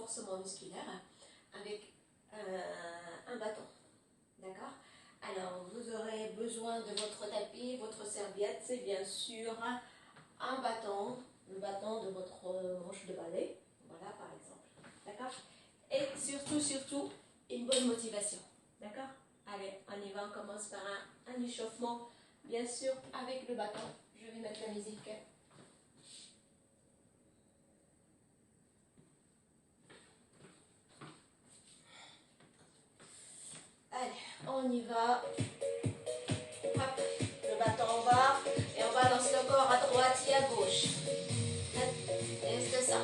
renforcement musculaire avec un bâton. D'accord? Alors, vous aurez besoin de votre tapis, votre serviette, c'est bien sûr un bâton, le bâton de votre manche de balai, voilà par exemple. D'accord? Et surtout, une bonne motivation. D'accord? Allez, on y va, on commence par un échauffement, bien sûr, avec le bâton. Je vais mettre la musique. Allez, on y va. Hop, le bâton en bas et on balance le corps à droite et à gauche. Reste ça.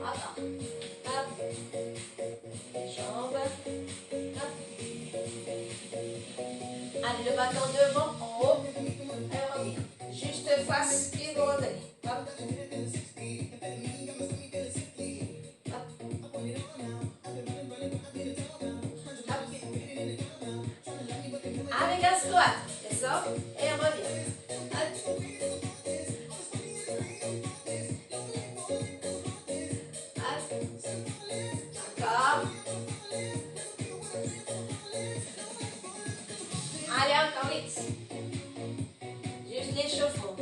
Attends. Hop. Les jambes. Hop. Allez, le bâton devant, en haut. Et revient. Juste face et vous retenez. Hop. Avec un squat, descend et revient. Encore. Allez, encore vite. Juste l'échauffement.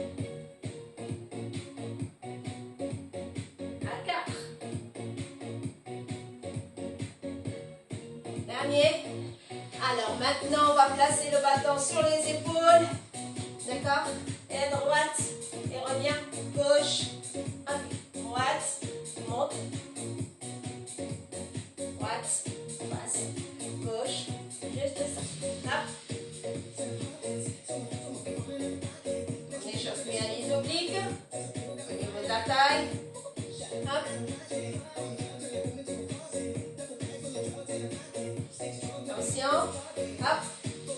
À 4. Dernier. Alors maintenant, on va placer le bâton sur les épaules. D'accord? Et droite. Et revient. Gauche. Hop. Droite. Monte. Droite. Passe. Gauche. Juste ça. Hop. On échauffe bien les obliques. Au niveau de la taille. Hop. Attention. Hop.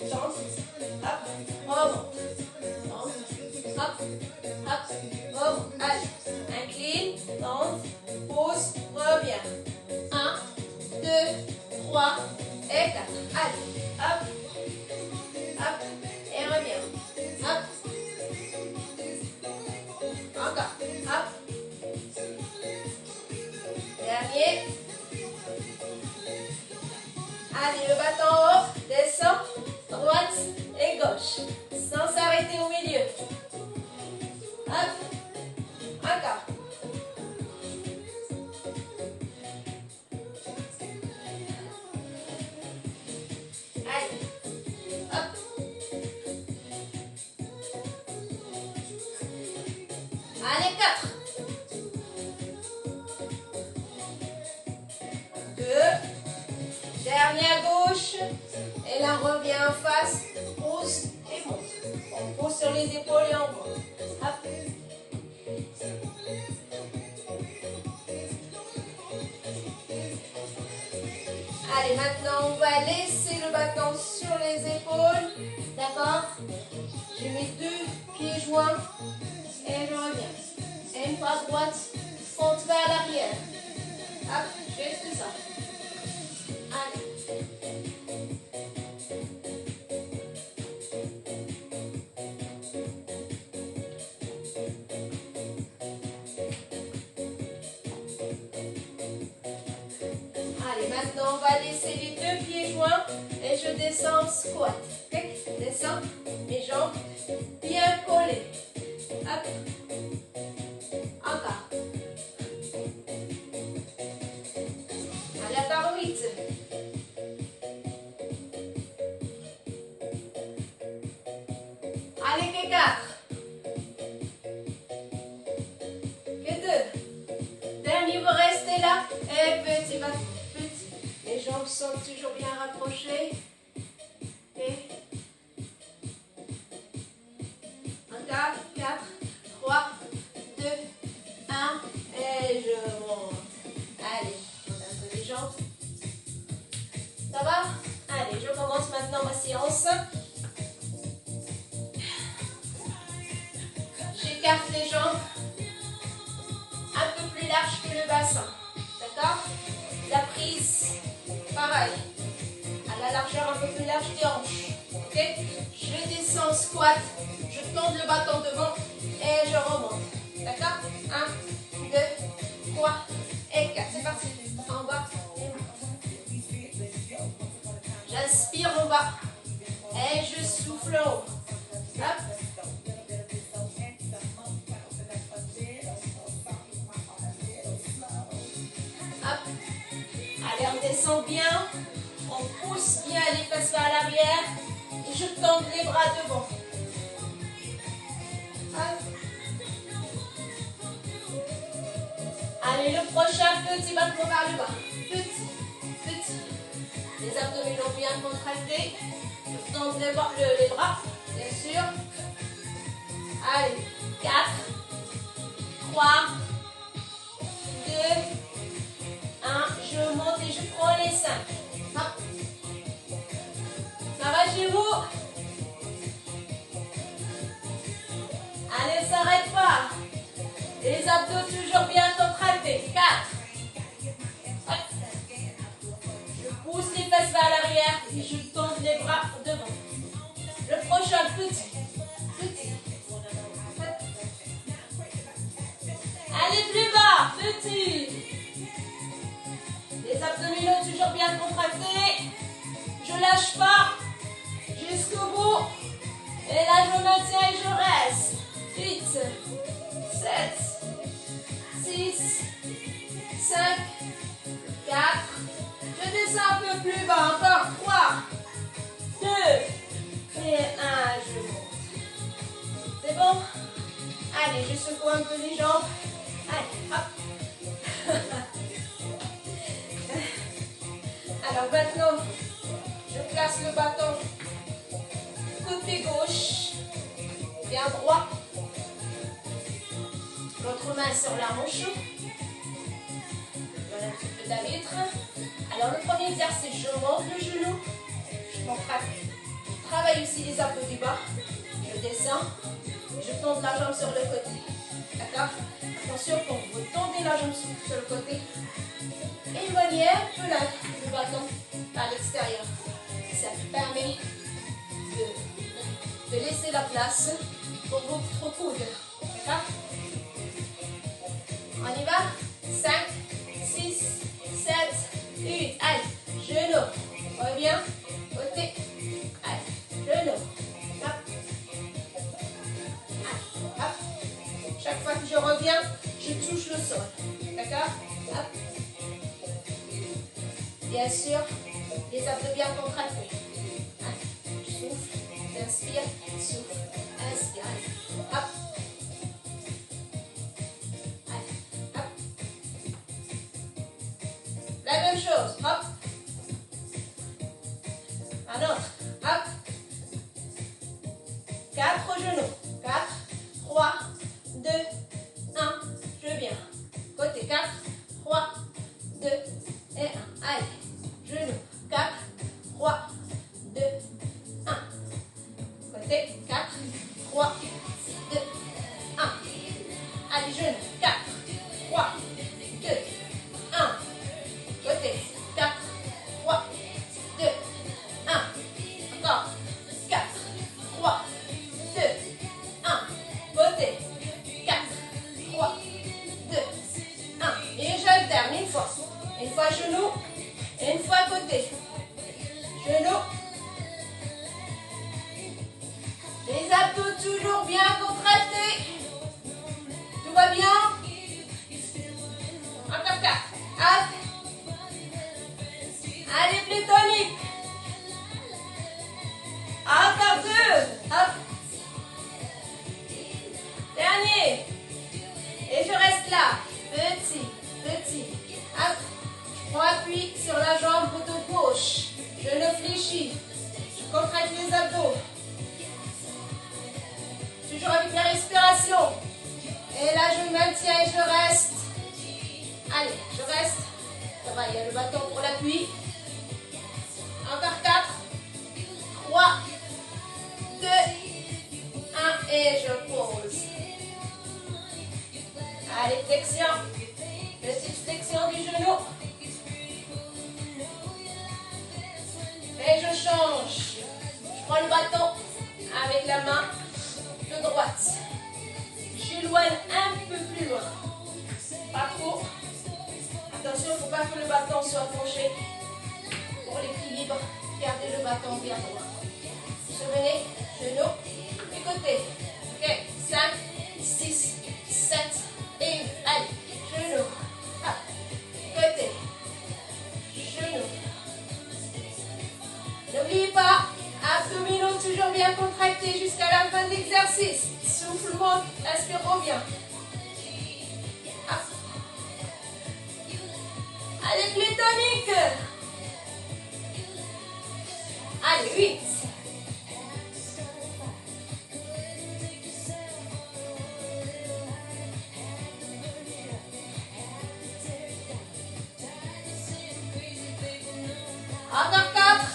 Tente. Hop. Remonte. Tente. Hop. Hop. Remonte. Allez. Incline. Tente. Pose. Reviens. 1, 2, 3 et 4. Allez. Hop. Hop. Et reviens. Hop. Encore. Hop. Dernier. Allez, le bâton en haut, descend, droite et gauche, sans s'arrêter au milieu. Hop, encore. Allez, hop. Allez, 4. 2. Dernier à gauche. Et là, on revient en face. Pose et monte. On pose sur les épaules et on monte. Hop. Allez, maintenant, on va laisser le bâton sur les épaules. D'accord? Je mets 2 pieds joints. Et je reviens. Et une fois à droite, fonte vers l'arrière. Hop, juste ça. Allez. Allez, maintenant on va laisser les 2 pieds joints et je descends en squat. Okay? Descends, mes jambes bien collées. Hop. Encore. Allez, encore 8. Allez, que 4. Que 2. Dernier, vous restez là. Et petit pas. Les jambes sont toujours bien rapprochées. Et encore 4, 3, 2, 1. Et je monte. Allez, je monte un peu les jambes. Ça va? Allez, je commence maintenant ma séance. J'écarte les jambes un peu plus large que le bassin. D'accord? La prise, pareil, à la largeur un peu plus large des hanches. Ok? Je descends en squat, je tends le bâton devant et je remonte. D'accord? 1, 2, 3 et 4. C'est parti. En bas et en haut. J'inspire en bas. Et je souffle en haut. Hop. Hop. Allez, on descend bien. On pousse bien les fesses vers l'arrière. Et je tends les bras devant. Hop. Allez, le prochain petit battement vers le bas. Petit, petit. Les abdominaux bien contractés. Je tends les bras, bien sûr. Allez, 4, 3, 2, 1. Je monte et je prends les 5. Hop. Ça va chez vous? Allez, ne s'arrête pas. Les abdos toujours bien contractés. 4. Hop. Je pousse les fesses vers l'arrière et je tends les bras devant. Le prochain, petit. Petit. Hop. Allez, plus bas. Petit. Les abdominaux toujours bien contractés. Je lâche pas. Jusqu'au bout. Et là, je maintiens et je reste. 8, 7, 6, 5, 4. Je descends un peu plus bas. Encore 3, 2 et 1. Je monte. C'est bon? Allez, je secoue un peu les jambes. Allez, hop. Alors maintenant, je place le bâton côté gauche, bien droit. L'autre main sur la hanche. Voilà un petit peu d'arbitre. Alors le premier exercice, je monte le genou, je contracte. Je travaille aussi les abdos du bas. Je descends, je tends la jambe sur le côté. D'accord? Attention, quand vous tendez la jambe sur le côté, éloignez un peu le bâton à l'extérieur. Ça permet de laisser la place pour votre coude. D'accord? On y va? 5, 6, 7, 8. Allez, genou. Reviens. Côté. Allez, genou. Hop. Allez, hop. Chaque fois que je reviens, je touche le sol. D'accord? Hop. Bien sûr, les abdos bien contractés. Allez, souffle, inspire, souffle, inspire. Allez, hop. La même chose, hop. Un autre, hop. 4 genoux. 4, 3, 2, 1. Je viens. Côté 4, 3, 2 et 1. Allez, genoux. 4, 3, 2, 1. Côté 4, 3, 2, 1. Allez, genoux. 4, 3, 2, 1. Côté 4, 3, 2, 1. Encore 4, 3, 2, 1. Côté 4, 3, 2, 1. Et j'alterne une fois. Une fois genou, et une fois côté. Genou. Les abdos toujours bien contractés. Tout va bien? Encore 4. Hop. Allez, plétonique. Encore 2. Hop. Dernier. Et je reste là. Petit, petit. Hop. Je prends appui sur la jambe de gauche. Je le fléchis. Je contracte les abdos. Toujours avec la respiration. Et là, je maintiens et je reste. Allez, je reste. Ça va, il y a le bâton pour l'appui. Encore 4, 3, 2, 1 et je pose. Allez, flexion. Petite flexion du genou. Et je change. Je prends le bâton avec la main de droite. J'éloigne un peu gens soient penchés pour l'équilibre. Gardez le bâton bien droit. Souvenez, genoux du côté. Ok, 5, 6, 7 et 1. Allez, genoux. Hop. Côté. Genoux. N'oubliez pas, abdominaux toujours bien contractés jusqu'à la fin de l'exercice. Souffle monte, inspire, revient. Hop. Allez, plus tonique. Allez, 8. Encore 4.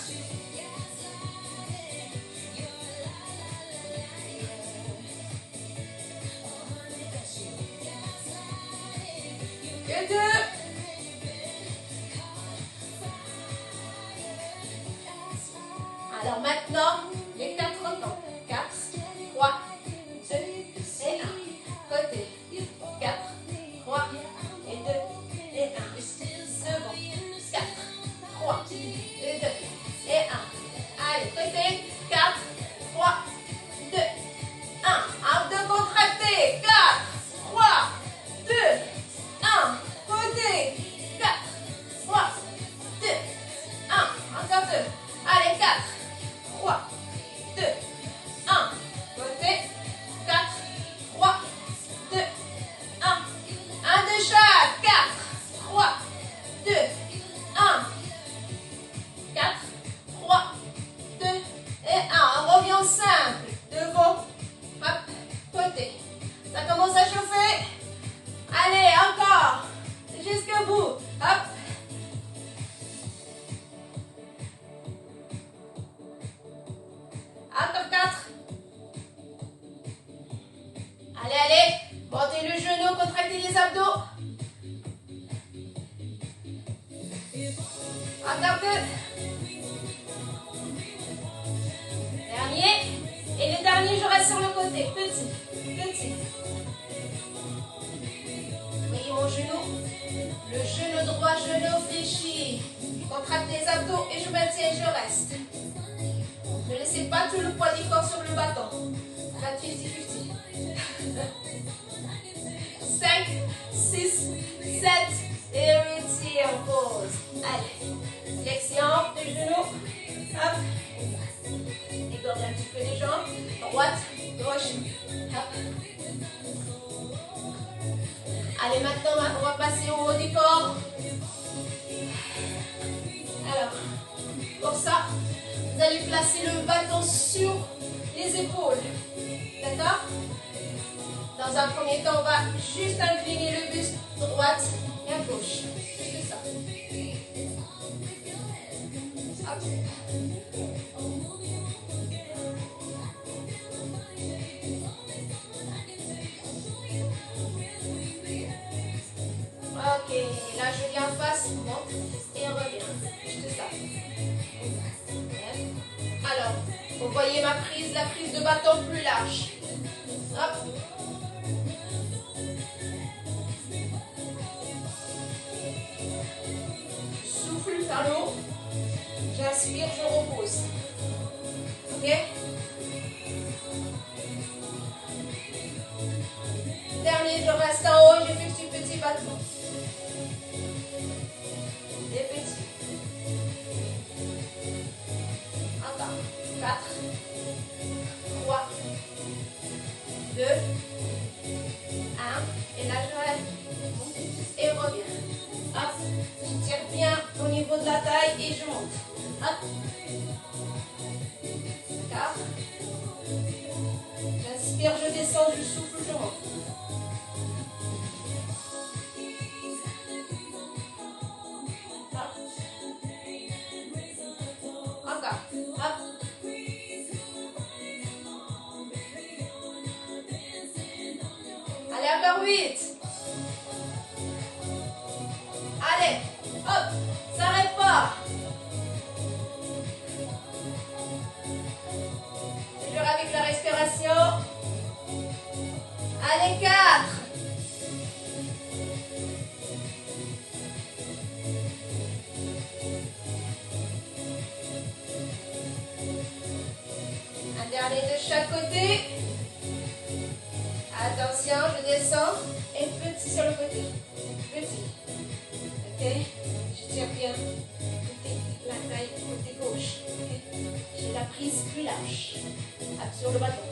Que 2. Alors maintenant, les 4 temps. 4, 3, 2 et 1. Côté. 4, 3 et 2 et 1. Second. 4, 3 et 2 et 1. Allez, côté. 4, 3, 2, 1. Abdos contractés. 4, 3, 2, 1. Côté. 4, 3, 2, 1. Encore 2. Allez, 4, 3, 2, 1. Côté. 4, 3, 2, 1. Un de chaque. 4, 3, 2, 1. 4, 3, 2 et 1. On revient au simple. Devant. Hop. Côté. Ça commence à chauffer. Allez, encore. Jusqu'au bout. Hop. Encore 4. Allez, allez. Montez le genou, contractez les abdos. Encore 2. Dernier. Et le dernier, je reste sur le côté. Petit, petit. Voyez mon genou. Le genou droit, genou fléchi. Contracte les abdos et je maintiens et je reste. Ne laissez pas tout le poids du corps sur le bâton. 50-50. 5, 6, 7 et retire. Pause. Allez. Flexion des genoux. Hop. Égorge un petit peu les jambes. Droite, gauche. Hop. Allez, maintenant, on va passer au haut du corps. Alors, pour ça, vous allez placer le bâton sur les épaules. D'accord? Dans un premier temps, on va juste incliner le buste droite et à gauche. Juste ça. Hop. Ok, là je viens en face, monte et on revient. Juste ça. Alors, vous voyez ma prise, la prise de bâton plus large. Hop. Souffle par le haut. J'inspire, je repose. Ok? Dernier, je reste en haut, je fais ce petit bâton. Des petits. Encore. 4, 3, 2, 1. Et là, je reste. Et reviens. Hop. Je tire bien au niveau de la taille et je monte. Hop. D'accord. J'inspire, je descends, je souffle, je monte. Hop. Allez, encore 8. Allez, hop, s'arrête pas. Toujours avec la respiration. Allez, 4. côté. Attention, je descends. Et petit sur le côté. Petit. Ok. Je tire bien. La taille côté gauche. Okay. J'ai la prise plus lâche. Sur le bâton.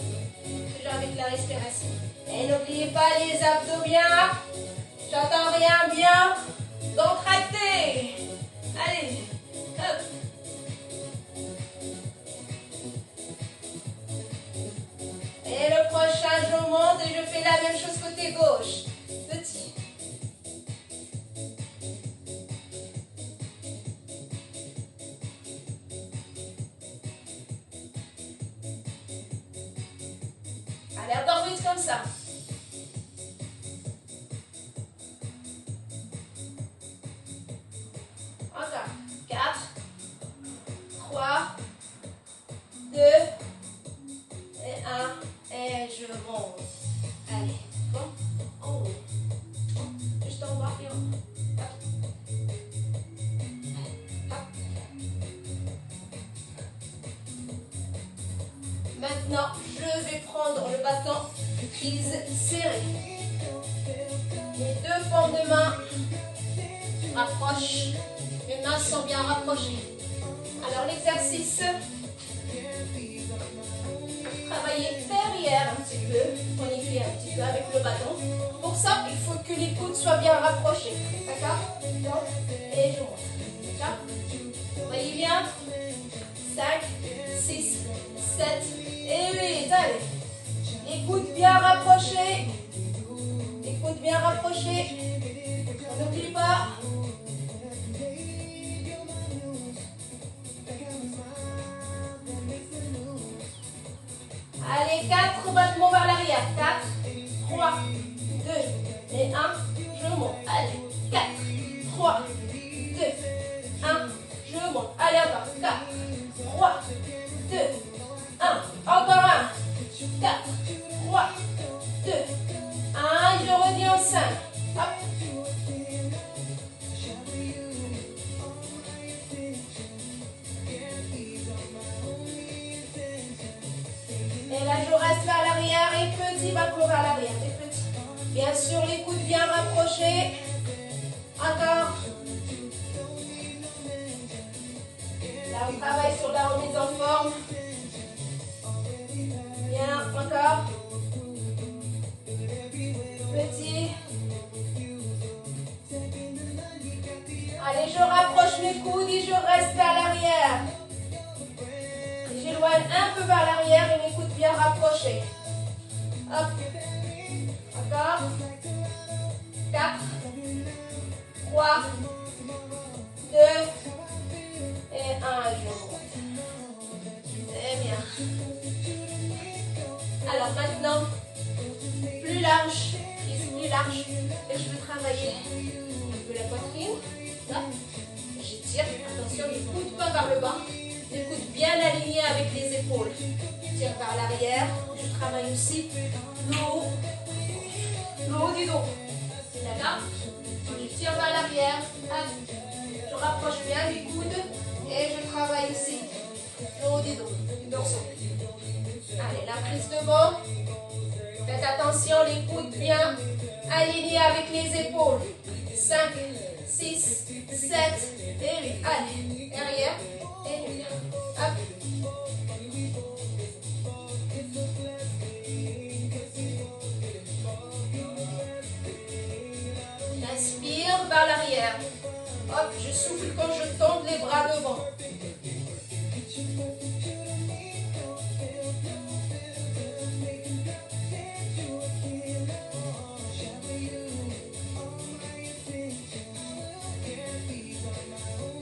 Toujours avec la respiration. Et n'oubliez pas les abdos bien. J'entends rien bien. Contractez. Allez. Hop. Et le prochain, je monte et je fais la même chose côté gauche. Petit. Allez, encore vite comme ça. Encore. 4, 3, 2, et 1. Et je monte. Allez. Bon. En haut. Juste en bas et en haut. Maintenant, je vais prendre le bâton, prise serrée. Les deux paumes de main rapprochent. Les mains sont bien rapprochées. Alors l'exercice, travailler derrière un petit peu, tonifier un petit peu avec le bâton. Pour ça, il faut que les coudes soient bien rapprochés. D'accord? Et je monte. D'accord? Voyez bien? 5, 6, 7 et 8. Allez. Les coudes bien rapprochés. Les coudes bien rapprochés. N'oublie pas. Allez, 4 battements vers l'arrière. 4, 3, 2 et 1. Je monte. Allez, 4, 3, 2, 1. Je monte. Allez, encore. 4, 3, 2, 1. Encore un. 4, 3, 2, 1. Je reviens au 5. Hop. Et là, je reste vers l'arrière et petit battement vers l'arrière. Et petit. Bien sûr, les coudes bien rapprochés. Encore. Là, on travaille sur la remise en forme. Bien, encore. Petit. Allez, je rapproche mes coudes et je reste vers l'arrière. J'éloigne un peu vers l'arrière et mes coudes bien rapprochés. Hop. Encore. 4, 3, 2 et 1. Je monte. Très bien. Alors maintenant, plus large, prise plus large. Et je vais travailler un peu la poitrine. Là. J'étire. Attention, les coudes pas vers le bas. Les coudes bien alignés avec les épaules. Je tire vers l'arrière. Je travaille aussi le haut du dos. D'accord? Je tire vers l'arrière. Je rapproche bien les coudes. Et je travaille ici le haut du dos, du dorsal. Allez, la prise de dos. Faites attention, les coudes bien alignés avec les épaules. 5, 6, 7 et 8. Allez, derrière et 8. Hop. Inspire vers l'arrière. Hop, je souffle quand je tends les bras devant.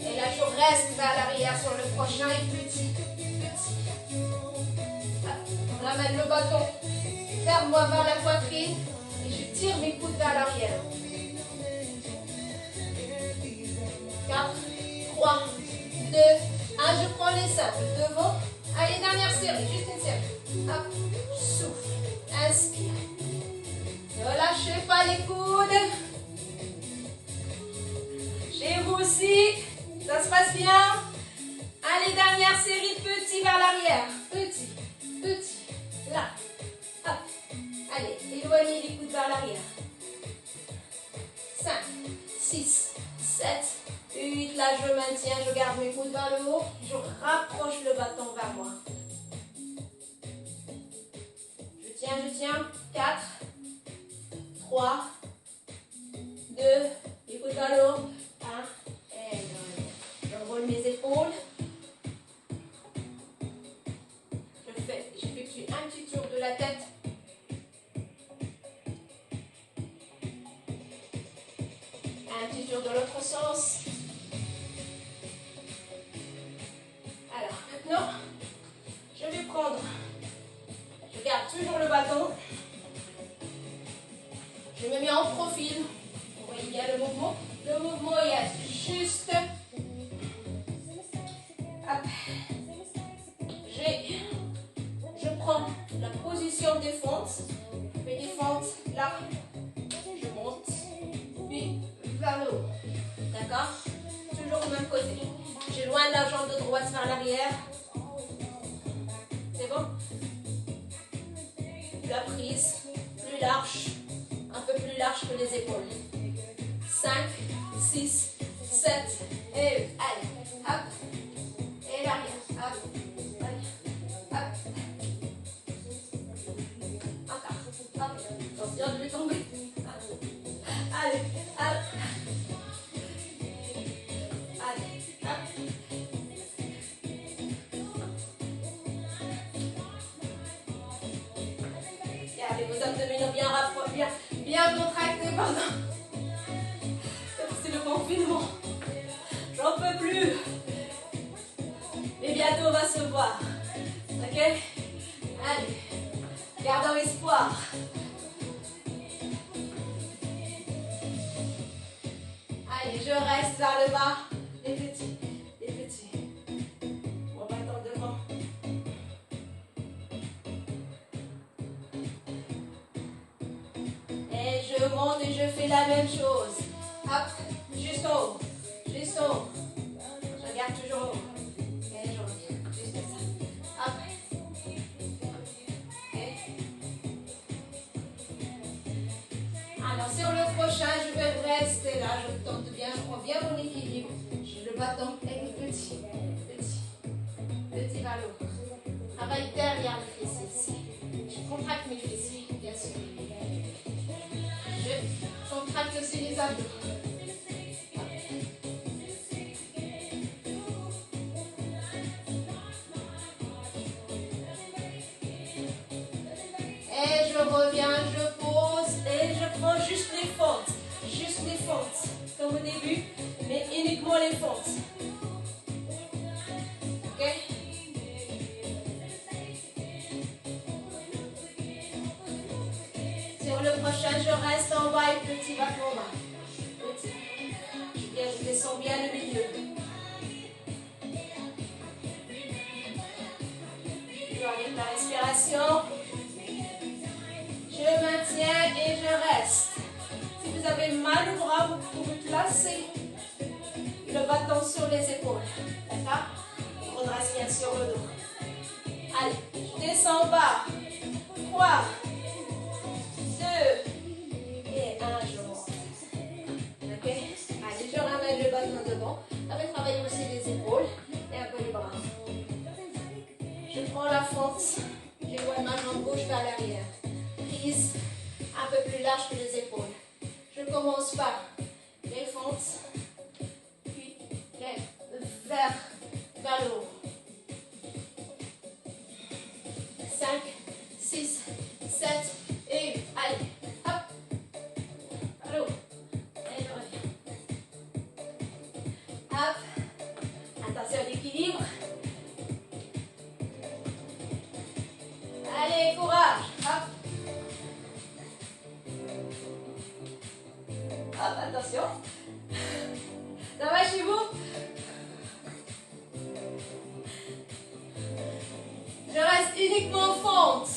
Et là, je reste vers l'arrière sur le prochain et petit. Hop, ramène le bâton. Ferme-moi vers la poitrine et je tire mes coudes vers l'arrière. 4, 3, 2, 1. Je prends les sapes devant. Allez, dernière série, juste une série. Hop, souffle, inspire. Ne lâchez pas les coudes. Chez vous aussi, ça se passe bien. Allez, dernière série, petit vers l'arrière. Petit, petit. 7, 8, là je maintiens, je garde mes coudes vers le haut, je rapproche le bâton vers moi. Je tiens, 4, 3, 2, les coudes vers le haut, 1, et je roule mes épaules. J'effectue un petit tour de la tête. Un petit tour de l'autre sens. Alors maintenant, je vais prendre, je garde toujours le bâton. Je me mets en profil. Vous voyez bien le mouvement. Le mouvement, il y a juste... Hop. Je prends la position des fentes. Je fais des fentes là. Je monte. Puis vers le haut. D'accord? Toujours au même côté. J'éloigne la jambe de droite vers l'arrière. C'est bon? La prise plus large. Un peu plus large que les épaules. 5, 6, 7 et 8. Allez, hop. Et l'arrière. Hop. Hop. Encore. Hop. Attention de lui tomber. Allez, hop. Allez, hop. Gardez vos abdominaux bien contractés, pardon. C'est le confinement. J'en peux plus. Mais bientôt on va se voir. Ok? Allez. Gardons espoir. Allez, je reste vers le bas. Les petits. Les petits. Mon bâton devant. Et je monte et je fais la même chose. Hop, juste en haut. Juste en haut. Je garde toujours en haut. Et je reviens. Juste ça. Hop. Okay. Alors, sur le prochain, je vais rester là. Je tente bien, je prends bien mon équilibre. J'ai le bâton et le petit. Petit vers le haut. Travaille derrière les fessiers. Je contracte mes fessiers, bien sûr. Je contracte aussi les abdos. Et je reviens, je pose et je prends juste les fentes. Juste les fentes. Comme au début, mais uniquement les fentes. Ok? Sur le prochain, je reste en bas et petit bâton en bas. Petit. Je descends bien le milieu. Je arrête la respiration. Je maintiens et je reste. Si vous avez mal au bras, vous pouvez placer le bâton sur les épaules. D'accord? On reste bien sur le dos. Allez, je descends en bas. 3, 2 et 1, je monte. Ok? Allez, je ramène le bâton devant. Ça va travailler aussi les épaules et un peu les bras. Je prends la fente. J'éloigne ma jambe gauche vers l'arrière. Prise un peu plus large que les épaules. Je commence par les fentes, puis vers le haut. 5, 6, 7 et 8. Allez, hop, vers le haut. Et je reviens. Hop, attention à l'équilibre. Allez, courage. Hop. Hop, attention. Ça va chez vous? Je reste uniquement fente.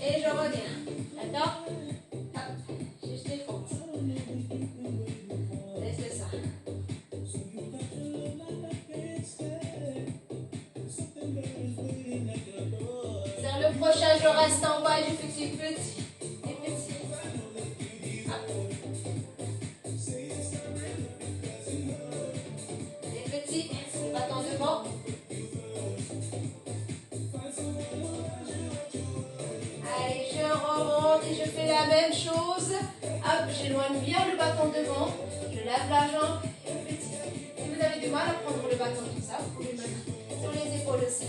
Et je reviens. D'accord? Hop. Juste les fentes. Laissez ça. Sur le prochain, je reste en bas et je fais des petits. Des petits. Hop. même chose. Hop, j'éloigne bien le bâton devant. Je lève la jambe et petit. Si vous avez du mal à prendre le bâton comme ça, vous pouvez le mettre sur les épaules aussi.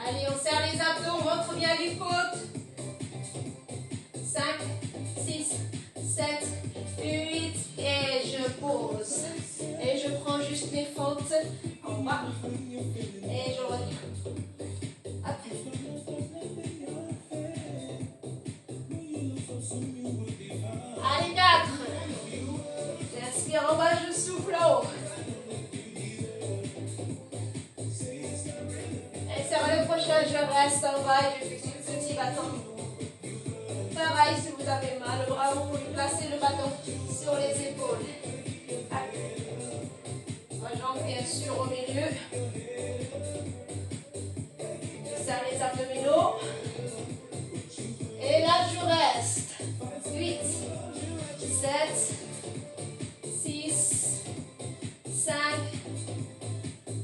Allez, on serre les abdos, on montre bien les côtes. 5, 6, 7, 8 et je pose. Et je prends juste mes fautes en bas. Et je reviens. Hop. Allez, 4. J'inspire en bas, je souffle en haut. Et sur le prochain, je reste en bas et je fais ce petit bâton. Pareil, si vous avez mal au bras, vous pouvez placer le bâton sur les épaules. Ma jambe, bien sûr, au milieu. Je serre les abdominaux. Et là, je reste. 8, 7, 6, 5,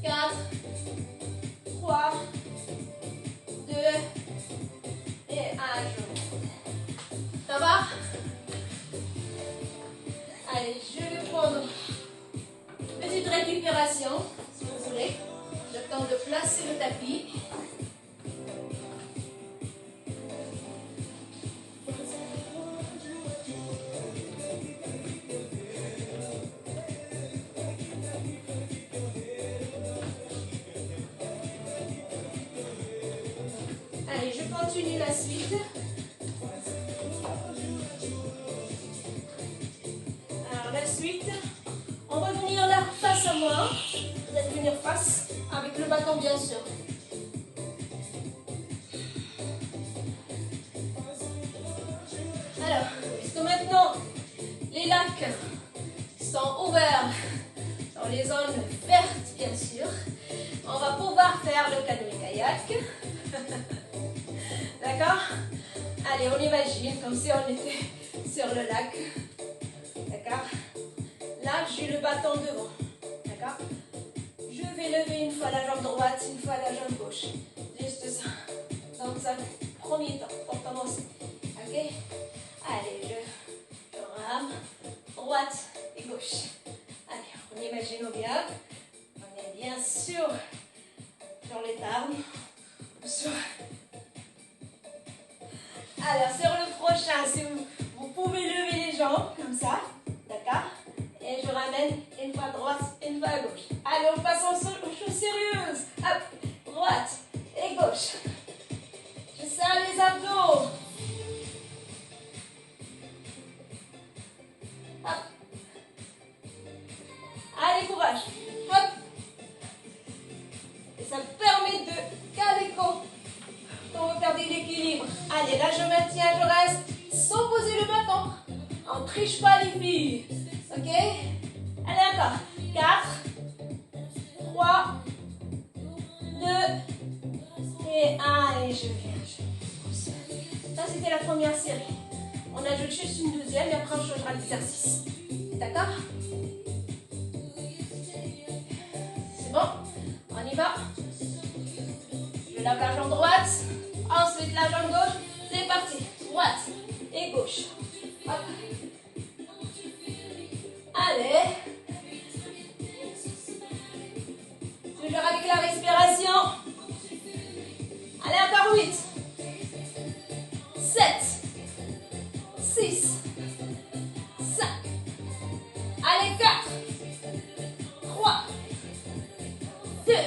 4, 3, 2 et 1. Ça va? Allez, je vais prendre une petite récupération, si vous voulez. Le temps de placer le tapis. Allez, je continue la suite. Alors la suite, on va venir là face à moi. Vous allez venir face avec le bâton bien sûr. Alors, puisque maintenant les lacs sont ouverts dans les zones vertes bien sûr, on va pouvoir faire le canoë-kayak. D'accord? Allez, on imagine comme si on était sur le lac. D'accord? Là, j'ai le bâton devant. D'accord? Je vais lever une fois la jambe droite, une fois la jambe gauche. Juste ça. Dans un premier temps, pour commencer. Ok? Allez, je rame. Droite et gauche. Allez, on imagine bien. On est bien sûr sur les tables. Sur... Alors, sur le prochain, si vous pouvez lever les jambes comme ça. D'accord? Et je ramène une fois à droite, une fois à gauche. Allez, on passe aux choses sérieuses. Hop, droite et gauche. Je serre les abdos. Hop. Allez, courage. Hop. Et ça me permet de caler quand vous perdez l'équilibre. Allez, là, je maintiens, je reste sans poser le bâton. On ne triche pas les filles. Ok? Allez, encore. 4, 3, 2 et 1. Et je viens. Ça, c'était la première série. On ajoute juste une deuxième et après, on changera l'exercice. D'accord? C'est bon? On y va? Je lave la jambe droite. Ensuite, la jambe gauche. C'est parti. Droite et gauche. Hop. Allez. Toujours avec la respiration. Allez, encore 8. 7. 6. 5. Allez, 4. 3. 2. 1.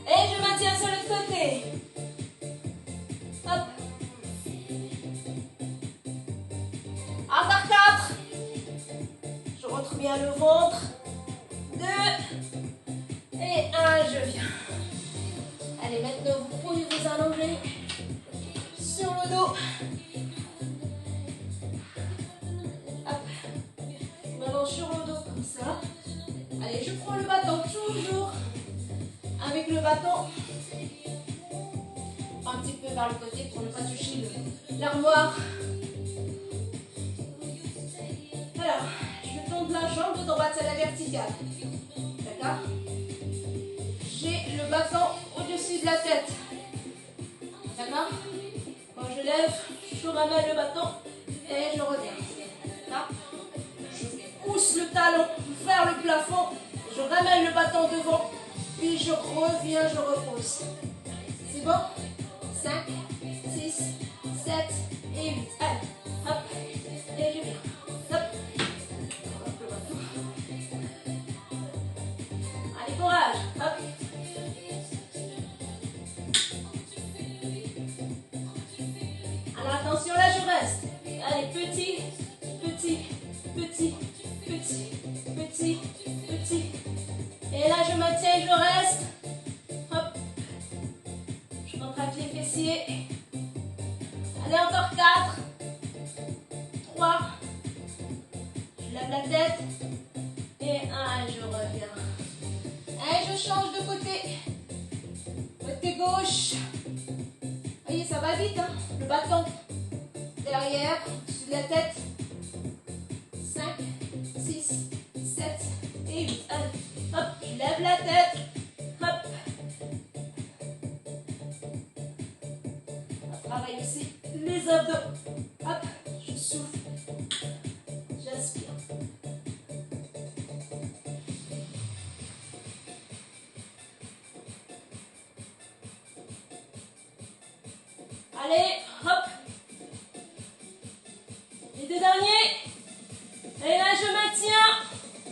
Et je maintiens sur l'autre côté. Hop. Encore 4. Je rentre bien le ventre. 2. Et 1, je viens. Allez, maintenant, vous pouvez vous allonger sur le dos. Hop. Je m'allonge sur le dos comme ça. Allez, je prends le bâton toujours avec le bâton un petit peu vers le côté pour ne pas toucher l'armoire. Alors, je tourne la jambe de droite à la verticale. D'accord? J'ai le bâton au-dessus de la tête. D'accord? Quand je lève, je ramène le bâton et je reviens. D'accord? Je pousse le talon vers le plafond, je ramène le bâton devant, puis je reviens, je repose. C'est bon? 5, 6, 7 et 8. Allez, hop, et je viens. Hop. Hop, le bâton. Allez, courage. Hop. Alors attention, là je reste. Allez, petit, petit, petit, petit, petit, petit. Et là je maintiens et je reste. Hop. Je contracte les fessiers. Allez, encore 4, 3. Je lève la tête. Et 1, je reviens. Et je change de côté. Côté gauche. Voyez, ça va vite, hein? Le bâton derrière, au-dessus de la tête. 5, 6, 7 et 8. Allez, hop, je lève la tête. Hop. On travaille aussi les abdos. Hop, je souffle. J'inspire. Allez, hop. Les deux derniers. Et là, je maintiens.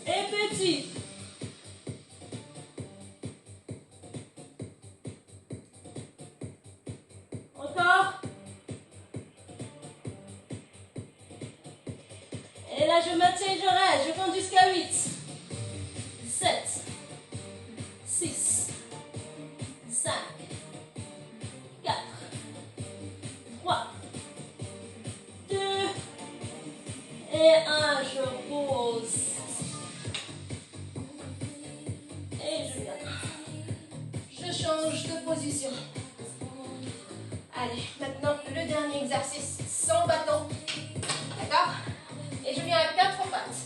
Et petit. Encore. Et là, je maintiens et je reste. Je compte jusqu'à 8. 7. 6. 5. 4. 3. 2. Et 1. Je pose. Et je viens. Je change de position. Allez, maintenant le dernier exercice sans bâton. D'accord? Et je viens à 4 pattes.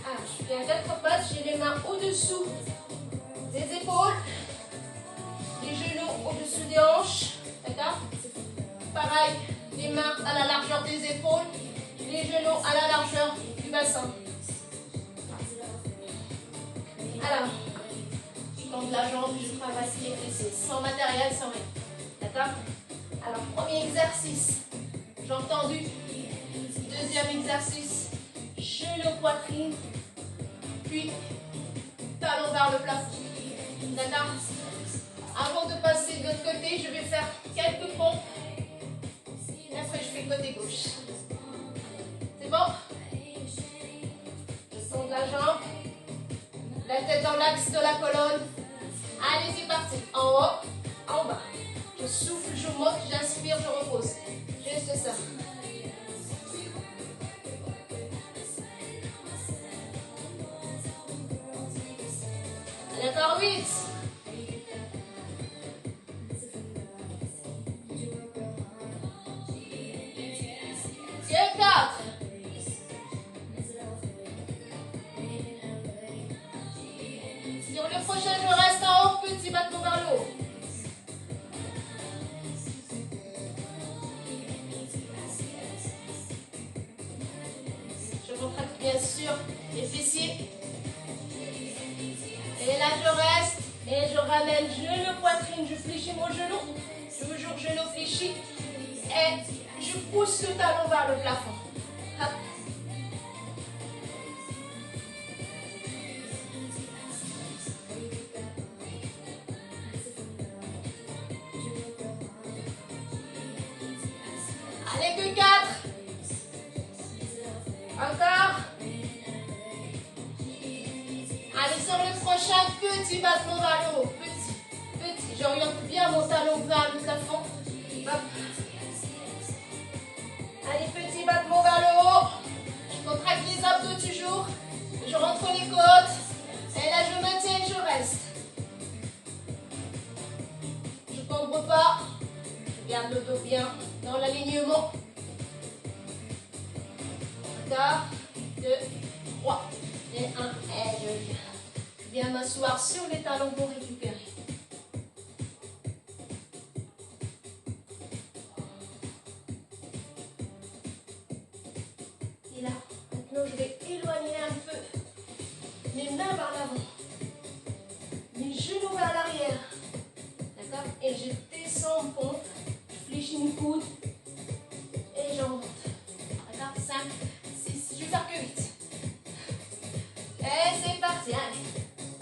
Alors, je viens à 4 pattes, j'ai les mains au-dessous des épaules, les genoux au-dessus des hanches. D'accord? Pareil, les mains à la largeur des épaules, les genoux à la largeur du bassin. Alors, je tends la jambe, je travaille les fessiers, sans matériel, sans rien. D'accord? Alors, premier exercice, j'ai entendu. Deuxième exercice, genou, poitrine, puis talon vers le plafond. D'accord? Avant de passer de l'autre côté, je vais faire quelques pompes. Et après, je fais côté gauche. C'est bon? Je sens la jambe. La tête dans l'axe de la colonne. Allez, c'est parti. En haut, en bas. Je souffle, je monte, j'inspire, je repose. Juste ça. Allez, encore 8. Et 4. Sur le prochain, je reste en haut, petit bâton vers le haut. Je contracte bien sûr les fessiers. Et là, je reste et je ramène genou, poitrine, je fléchis mon genou. Toujours genou fléchi. Et je pousse le talon vers le plafond. Hop. Allez, que 4. Encore. Allez, sur le prochain, petit battement vers le haut. Petit. J'oriente bien mon talon vers le plafond. Hop. Allez, petit battement vers le haut. Je contracte les abdos toujours. Je rentre les côtes. Et là, je maintiens et je reste. Je ne cambre pas. Je garde le dos bien. bien dans l'alignement. Encore, 2, 3, et 1, et je viens m'asseoir sur les talons pour récupérer. Et là, maintenant je vais éloigner un peu mes mains vers l'avant, mes genoux vers l'arrière, d'accord? Et je descends en pompe, je fléchis mes coudes et j'en monte, d'accord? 5, 6, je vais faire que 8. Et c'est parti, allez,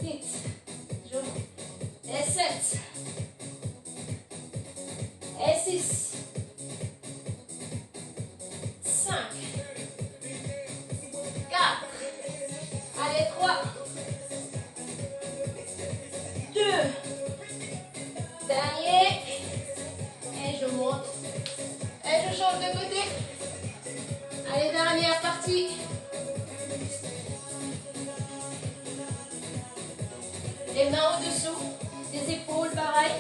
8, je monte, et 7, et 6, 5, 4, allez 3, 2, dernier, et je monte, et je change de côté, allez dernière partie, les mains au-dessous, les épaules pareil,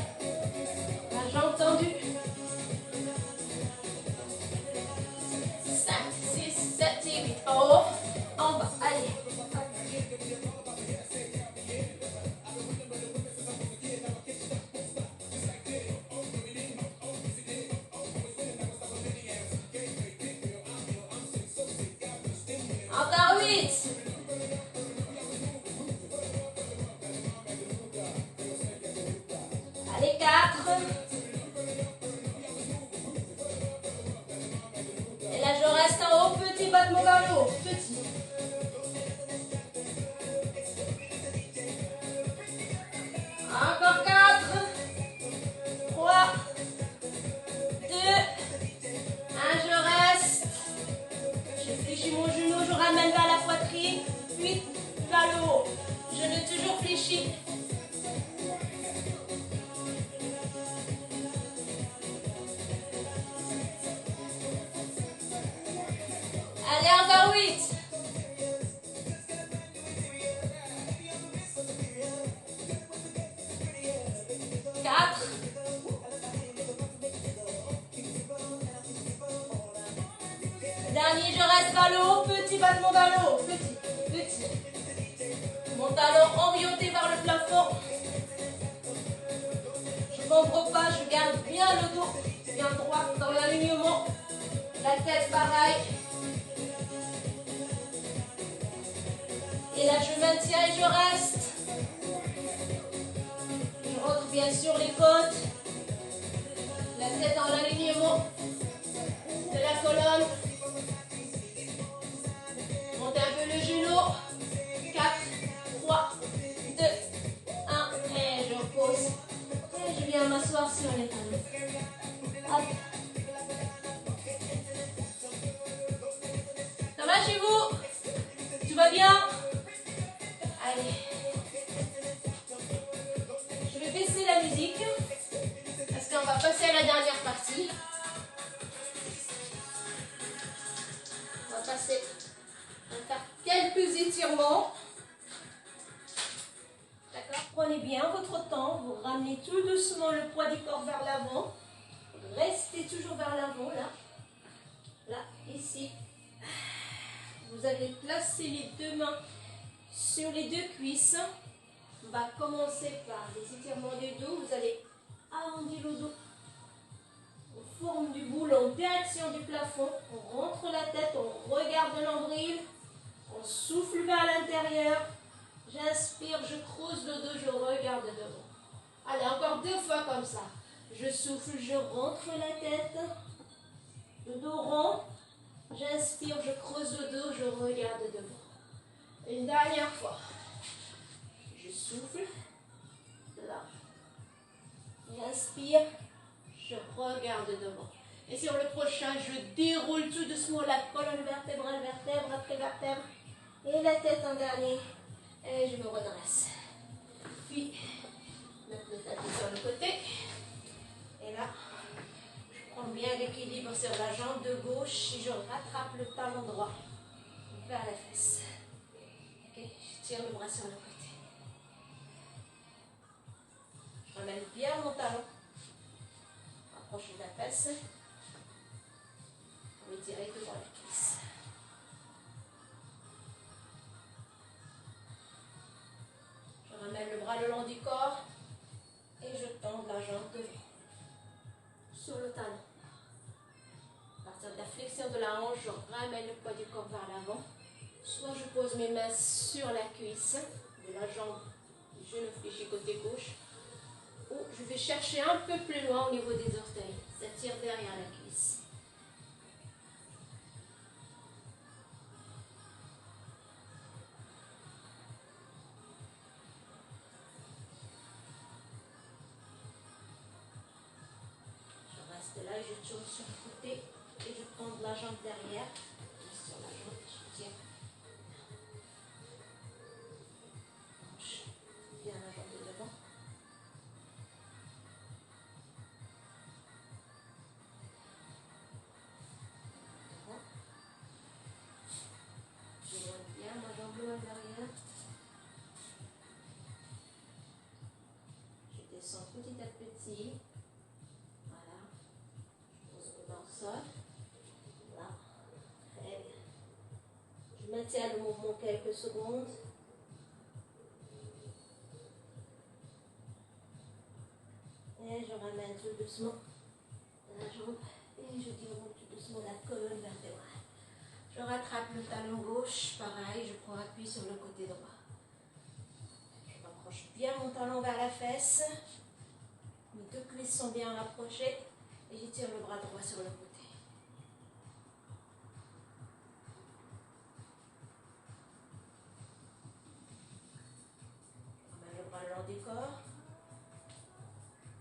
la jambe tendue, 5, 6, 7 et 8, en haut, en bas, allez. Encore 8. Allez, 4. Et là, je reste en haut, petit battement vers le haut, petit. Encore 4. 3. 2. 1, je reste. Je fléchis mon genou, je ramène vers la poitrine, puis vers le haut. Genou toujours fléchi. Allez, encore 8. Dernier, je reste vers le haut, petit battement vers le haut, petit. Mon talon orienté vers le plafond. Je ne m'ouvre pas, je garde bien le dos, bien droit dans l'alignement. La tête pareil. Et là, je maintiens et je reste. Je rentre bien sûr les côtes. La tête dans l'alignement de la colonne. Montez un peu le genou. 4, 3, 2, 1. Et je pose. Et je viens m'asseoir sur les talons. Hop. Ça va chez vous? Tout va bien? Allez. Je vais baisser la musique. Parce qu'on va passer à la dernière partie. On va passer. On va faire quelques étirements. D'accord? Prenez bien votre temps. Vous ramenez tout doucement le poids du corps vers l'avant. Restez toujours vers l'avant, là. Là, ici. Vous allez placer les deux mains sur les deux cuisses. On va commencer par les étirements du dos. Vous allez arrondir le dos en forme du boule en direction du plafond. On rentre la tête, on regarde le nombril. On souffle vers l'intérieur. J'inspire, je creuse le dos, je regarde devant. Allez, encore 2 fois comme ça. Je souffle, je rentre la tête. Le dos rond. J'inspire, je creuse le dos, je regarde devant. Une dernière fois. Je souffle. Là. J'inspire. Je regarde devant. Et sur le prochain, je déroule tout doucement la colonne vertébrale, vertèbre après vertèbre. Et la tête en dernier. Et je me redresse. Puis, mettre le tapis sur le côté. Et là, je prends bien l'équilibre sur la jambe de gauche et je rattrape le talon droit vers la fesse. Ok, je tire le bras sur le côté. Je ramène bien mon talon. Approche de la fesse. direct devant la cuisse. Je ramène le bras le long du corps et je tends la jambe devant, sur le talon. À partir de la flexion de la hanche, je ramène le poids du corps vers l'avant. Soit je pose mes mains sur la cuisse de la jambe, je ne fléchis côté gauche, ou je vais chercher un peu plus loin au niveau des orteils. Ça tire derrière la cuisse. Je reste là et je tourne sur le côté et je tends la jambe derrière. Sur la jambe, je tiens. Bien la jambe de devant. J'éloigne bien ma jambe loin derrière. Je descends petit à petit. Voilà. Je pose le bas au sol. Voilà. Très bien. Je maintiens le mouvement quelques secondes. Et je ramène tout doucement la jambe et je déroule tout doucement la colonne vertébrale. Je rattrape le talon gauche, pareil, je prends appui sur le côté droit. Je rapproche bien mon talon vers la fesse. Mes deux cuisses sont bien rapprochées et j'étire le bras droit sur le côté. Je ramène le bras le long du corps.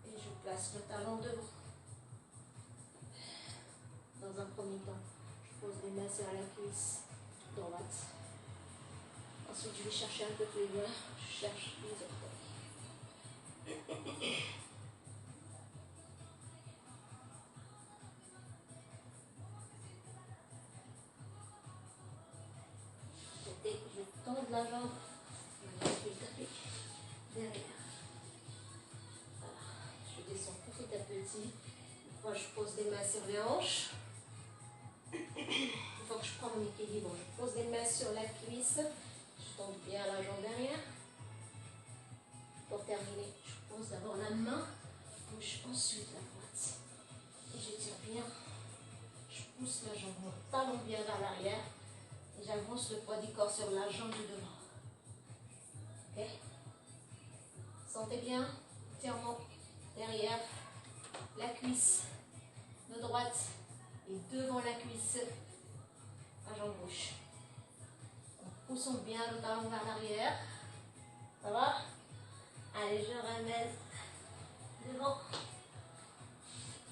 Et je place le talon devant. Dans un premier temps, je pose les mains sur la cuisse droite. Ensuite, je vais chercher un peu plus loin. Je cherche les orteils. Je tends la jambe. Je vais taper derrière. Je descends petit à petit. Une fois, je pose les mains sur les hanches. Une fois que je prends mon équilibre, je pose les mains sur la cuisse. Je tends bien la jambe derrière. Pour terminer, je pose d'abord la main gauche, ensuite la droite. Et je tire bien. Je pousse la jambe, mon talon bien vers l'arrière. Et j'avance le poids du corps sur la jambe du devant. Ok? Sentez bien, étirement derrière la cuisse de droite et devant la cuisse, la jambe gauche. Poussons bien le talon vers l'arrière. Ça va? Allez, je ramène devant.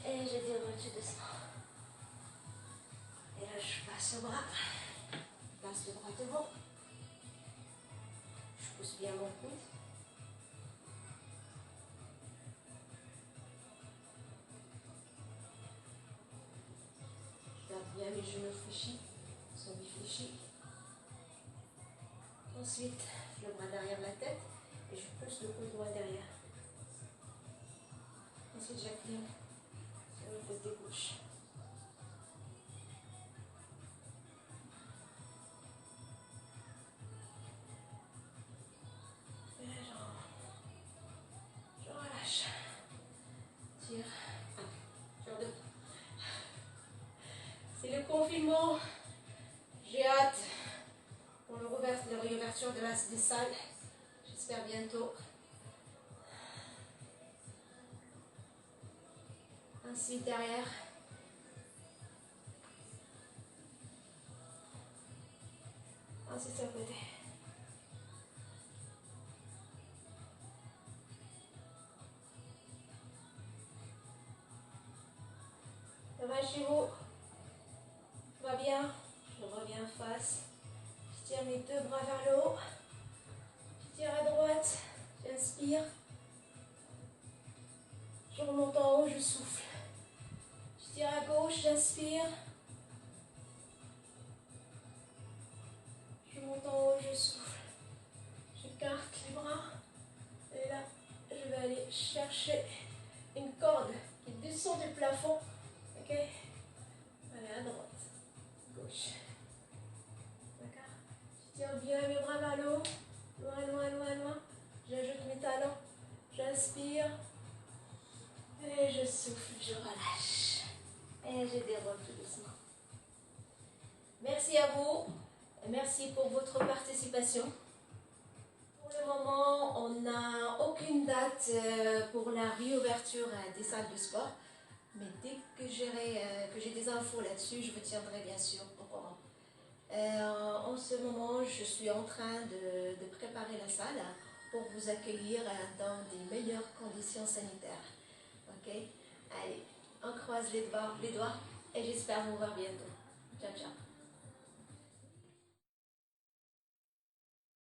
Et je déroule tout doucement. Et là, je passe le bras. Je passe le bras devant. Je pousse bien mon coude. Je garde bien mes genoux fléchis. Ils sont fléchis. Ensuite, le bras derrière la tête et je pousse le coude droit derrière. Ensuite, j'incline sur le côté gauche. Et je relâche. Tire. Tire deux. C'est le confinement. J'ai hâte pour la réouverture des salles. J'espère bientôt. Ensuite derrière. Ensuite sur le côté. Ça va chez vous? Tout va bien? Je reviens face. Je tire mes deux bras vers le haut. Je tire à droite. J'inspire. Je remonte en haut, je souffle. Je tire à gauche, j'inspire. Je monte en haut, je souffle. J'écarte les bras. Et là, je vais aller chercher une corde qui descend du plafond. Ok? Allez, à droite. Je relâche. Et je déroule tout doucement. Merci à vous. Merci pour votre participation. Pour le moment, on n'a aucune date pour la réouverture des salles de sport. Mais dès que j'ai des infos là-dessus, je vous tiendrai bien sûr au courant. En ce moment, je suis en train de préparer la salle pour vous accueillir dans des meilleures conditions sanitaires. Ok? Allez, on croise les doigts et j'espère vous voir bientôt. Ciao, ciao.